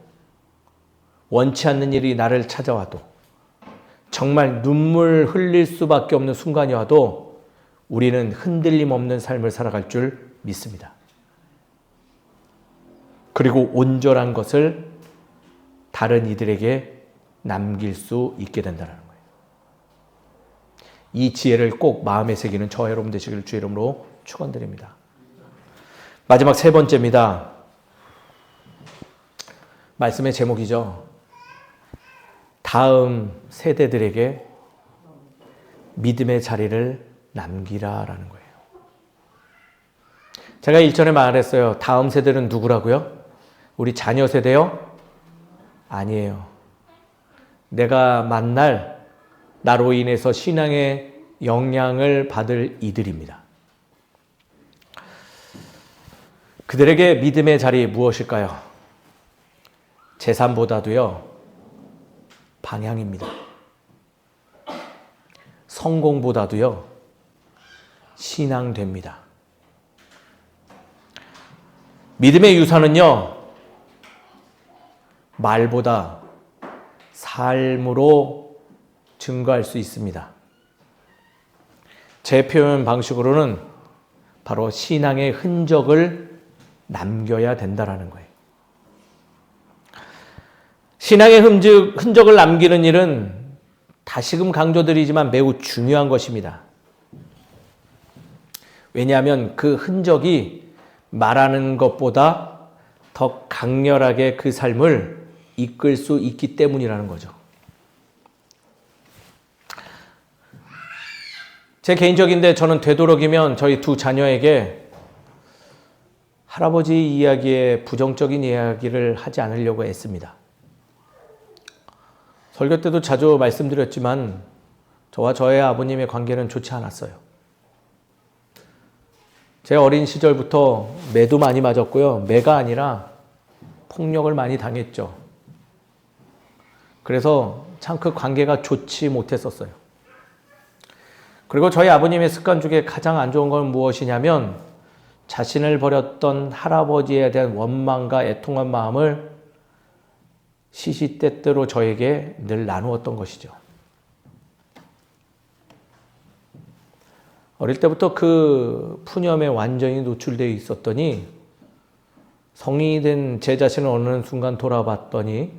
원치 않는 일이 나를 찾아와도, 정말 눈물 흘릴 수밖에 없는 순간이 와도 우리는 흔들림 없는 삶을 살아갈 줄 믿습니다. 그리고 온전한 것을 다른 이들에게 남길 수 있게 된다는 거예요. 이 지혜를 꼭 마음에 새기는 저와 여러분 되시기를 주의 이름으로 축원드립니다. 마지막 세 번째입니다. 말씀의 제목이죠. 다음 세대들에게 믿음의 자리를 남기라라는 거예요. 제가 일전에 말했어요. 다음 세대는 누구라고요? 우리 자녀 세대요? 아니에요. 내가 만날, 나로 인해서 신앙의 영향을 받을 이들입니다. 그들에게 믿음의 자리 무엇일까요? 재산보다도요, 방향입니다. 성공보다도요, 신앙됩니다. 믿음의 유산은요, 말보다 삶으로 증거할 수 있습니다. 제 표현 방식으로는 바로 신앙의 흔적을 남겨야 된다라는 거예요. 신앙의 흔적을 남기는 일은 다시금 강조드리지만 매우 중요한 것입니다. 왜냐하면 그 흔적이 말하는 것보다 더 강렬하게 그 삶을 이끌 수 있기 때문이라는 거죠. 제 개인적인데 저는 되도록이면 저희 두 자녀에게 할아버지 이야기에 부정적인 이야기를 하지 않으려고 애씁니다. 설교 때도 자주 말씀드렸지만 저와 저의 아버님의 관계는 좋지 않았어요. 제 어린 시절부터 매도 많이 맞았고요. 매가 아니라 폭력을 많이 당했죠. 그래서 참 그 관계가 좋지 못했었어요. 그리고 저희 아버님의 습관 중에 가장 안 좋은 건 무엇이냐면 자신을 버렸던 할아버지에 대한 원망과 애통한 마음을 시시때때로 저에게 늘 나누었던 것이죠. 어릴 때부터 그 푸념에 완전히 노출되어 있었더니 성인이 된 제 자신을 어느 순간 돌아봤더니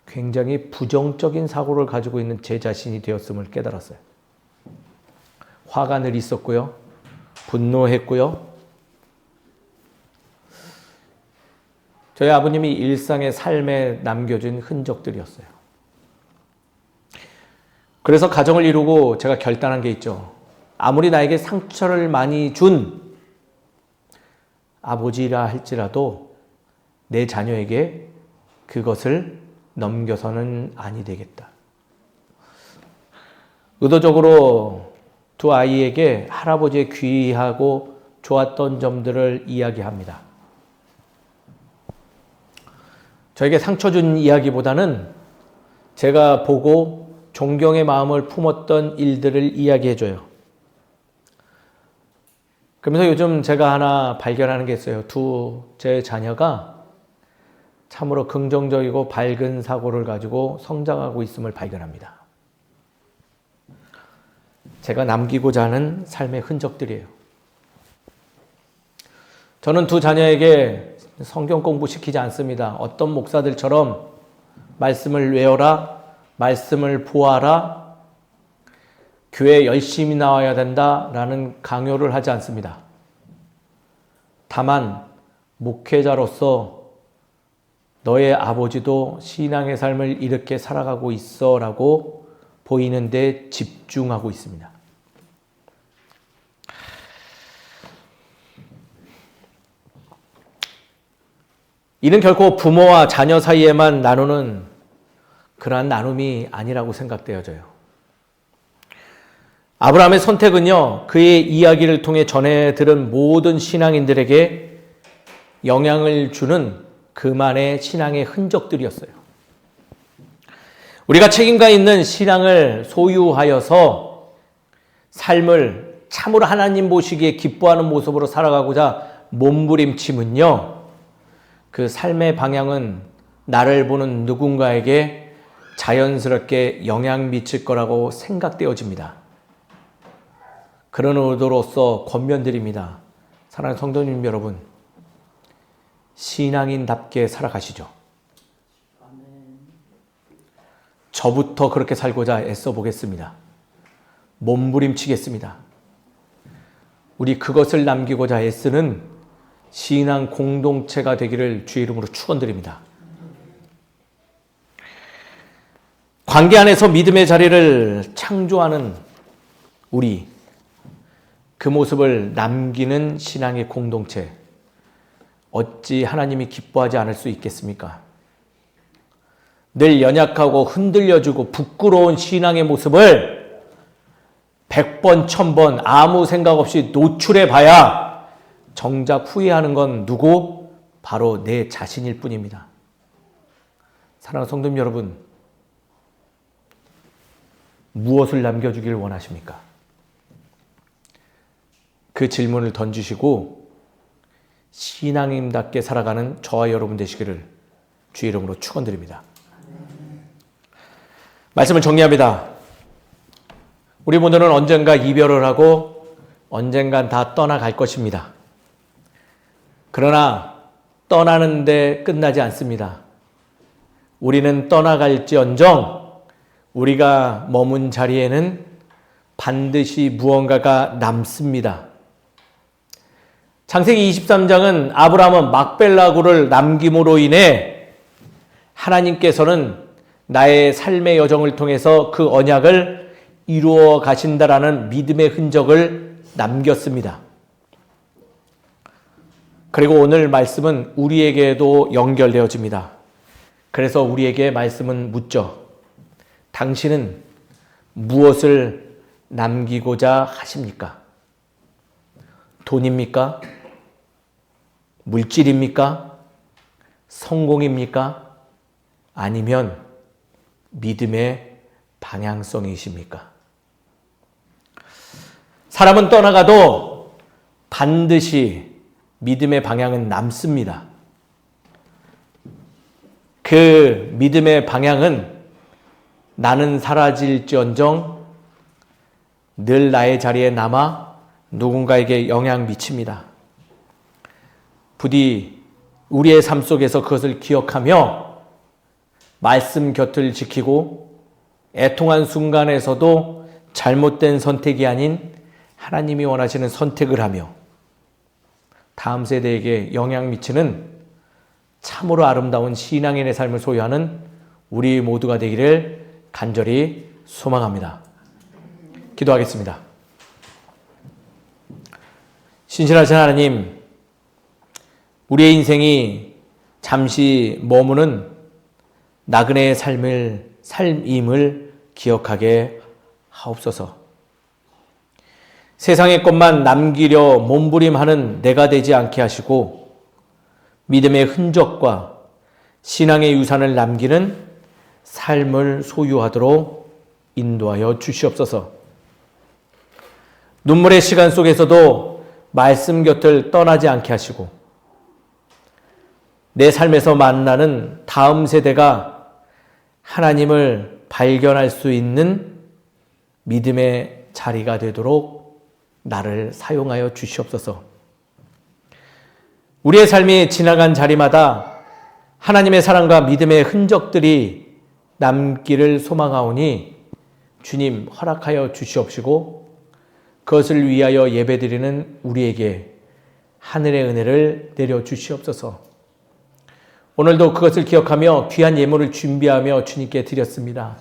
굉장히 부정적인 사고를 가지고 있는 제 자신이 되었음을 깨달았어요. 화가 늘 있었고요. 분노했고요. 저희 아버님이 일상의 삶에 남겨준 흔적들이었어요. 그래서 가정을 이루고 제가 결단한 게 있죠. 아무리 나에게 상처를 많이 준 아버지라 할지라도 내 자녀에게 그것을 넘겨서는 아니 되겠다. 의도적으로 두 아이에게 할아버지의 귀하고 좋았던 점들을 이야기합니다. 저에게 상처 준 이야기보다는 제가 보고 존경의 마음을 품었던 일들을 이야기해줘요. 그러면서 요즘 제가 하나 발견하는 게 있어요. 제 자녀가 참으로 긍정적이고 밝은 사고를 가지고 성장하고 있음을 발견합니다. 제가 남기고자 하는 삶의 흔적들이에요. 저는 두 자녀에게 성경 공부시키지 않습니다. 어떤 목사들처럼 말씀을 외워라, 말씀을 보아라, 교회 열심히 나와야 된다라는 강요를 하지 않습니다. 다만 목회자로서 너의 아버지도 신앙의 삶을 이렇게 살아가고 있어라고 보이는 데 집중하고 있습니다. 이는 결코 부모와 자녀 사이에만 나누는 그러한 나눔이 아니라고 생각되어져요. 아브라함의 선택은요, 그의 이야기를 통해 전해 들은 모든 신앙인들에게 영향을 주는 그만의 신앙의 흔적들이었어요. 우리가 책임감 있는 신앙을 소유하여서 삶을 참으로 하나님 보시기에 기뻐하는 모습으로 살아가고자 몸부림침은요, 그 삶의 방향은 나를 보는 누군가에게 자연스럽게 영향 미칠 거라고 생각되어집니다. 그런 의도로서 권면드립니다. 사랑하는 성도님 여러분, 신앙인답게 살아가시죠. 저부터 그렇게 살고자 애써 보겠습니다. 몸부림치겠습니다. 우리 그것을 남기고자 애쓰는 신앙 공동체가 되기를 주의 이름으로 축원드립니다. 관계 안에서 믿음의 자리를 창조하는 우리, 그 모습을 남기는 신앙의 공동체, 어찌 하나님이 기뻐하지 않을 수 있겠습니까? 늘 연약하고 흔들려주고 부끄러운 신앙의 모습을 100번, 1000번 아무 생각 없이 노출해 봐야 정작 후회하는 건 누구? 바로 내 자신일 뿐입니다. 사랑하는 성도님 여러분, 무엇을 남겨주길 원하십니까? 그 질문을 던지시고 신앙인답게 살아가는 저와 여러분 되시기를 주의 이름으로 축원드립니다. 말씀을 정리합니다. 우리 모두는 언젠가 이별을 하고 언젠간 다 떠나갈 것입니다. 그러나 떠나는데 끝나지 않습니다. 우리는 떠나갈지언정 우리가 머문 자리에는 반드시 무언가가 남습니다. 창세기 23장은 아브라함은 막벨라고를 남김으로 인해 하나님께서는 나의 삶의 여정을 통해서 그 언약을 이루어 가신다라는 믿음의 흔적을 남겼습니다. 그리고 오늘 말씀은 우리에게도 연결되어집니다. 그래서 우리에게 말씀은 묻죠. 당신은 무엇을 남기고자 하십니까? 돈입니까? 물질입니까? 성공입니까? 아니면 믿음의 방향성이십니까? 사람은 떠나가도 반드시 믿음의 방향은 남습니다. 그 믿음의 방향은 나는 사라질지언정 늘 나의 자리에 남아 누군가에게 영향 미칩니다. 부디 우리의 삶 속에서 그것을 기억하며 말씀 곁을 지키고 애통한 순간에서도 잘못된 선택이 아닌 하나님이 원하시는 선택을 하며 다음 세대에게 영향 미치는 참으로 아름다운 신앙인의 삶을 소유하는 우리 모두가 되기를 간절히 소망합니다. 기도하겠습니다. 신실하신 하나님, 우리의 인생이 잠시 머무는 나그네의 삶임을 기억하게 하옵소서. 세상의 것만 남기려 몸부림하는 내가 되지 않게 하시고 믿음의 흔적과 신앙의 유산을 남기는 삶을 소유하도록 인도하여 주시옵소서. 눈물의 시간 속에서도 말씀 곁을 떠나지 않게 하시고 내 삶에서 만나는 다음 세대가 하나님을 발견할 수 있는 믿음의 자리가 되도록 나를 사용하여 주시옵소서. 우리의 삶이 지나간 자리마다 하나님의 사랑과 믿음의 흔적들이 남기를 소망하오니 주님 허락하여 주시옵시고 그것을 위하여 예배드리는 우리에게 하늘의 은혜를 내려 주시옵소서. 오늘도 그것을 기억하며 귀한 예물을 준비하며 주님께 드렸습니다.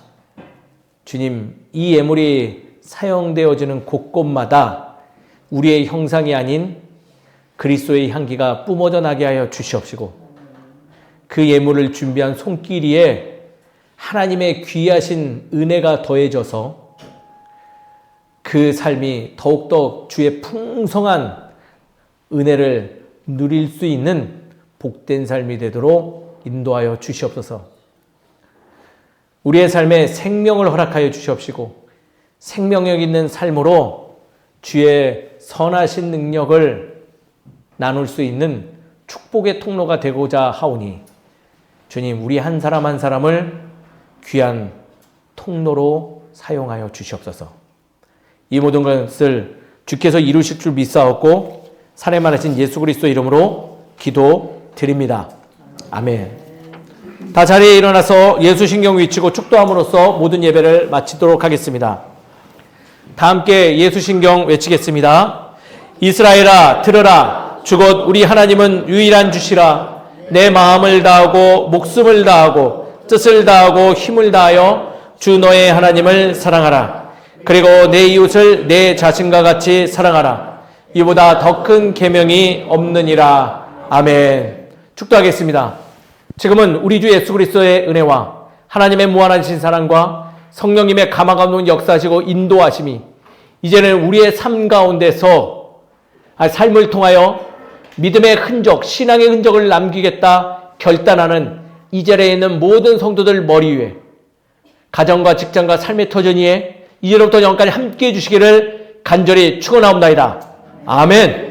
주님, 이 예물이 사용되어지는 곳곳마다 우리의 형상이 아닌 그리스도의 향기가 뿜어져 나게 하여 주시옵시고 그 예물을 준비한 손길이에 하나님의 귀하신 은혜가 더해져서 그 삶이 더욱더 주의 풍성한 은혜를 누릴 수 있는 복된 삶이 되도록 인도하여 주시옵소서. 우리의 삶에 생명을 허락하여 주시옵시고 생명력 있는 삶으로 주의 선하신 능력을 나눌 수 있는 축복의 통로가 되고자 하오니 주님, 우리 한 사람 한 사람을 귀한 통로로 사용하여 주시옵소서. 이 모든 것을 주께서 이루실 줄 믿사옵고 살해만하신 예수 그리스도 이름으로 기도드립니다. 아멘. 다 자리에 일어나서 예수 신경 외치고 축도함으로써 모든 예배를 마치도록 하겠습니다. 다 함께 예수 신경 외치겠습니다. 이스라엘아 들으라. 주곧 우리 하나님은 유일한 주시라. 내 마음을 다하고 목숨을 다하고 뜻을 다하고 힘을 다하여 주 너의 하나님을 사랑하라. 그리고 내 이웃을 내 자신과 같이 사랑하라. 이보다 더 큰 계명이 없느니라. 아멘. 축도하겠습니다. 지금은 우리 주 예수 그리스도의 은혜와 하나님의 무한하신 사랑과 성령님의 감화감동 역사하시고 인도하심이 이제는 우리의 삶 가운데서 삶을 통하여 믿음의 흔적, 신앙의 흔적을 남기겠다 결단하는 이 자리에 있는 모든 성도들 머리 위에 가정과 직장과 삶의 터전 위에 이제로부터 영까지 함께해 주시기를 간절히 축원하옵나이다. 아멘.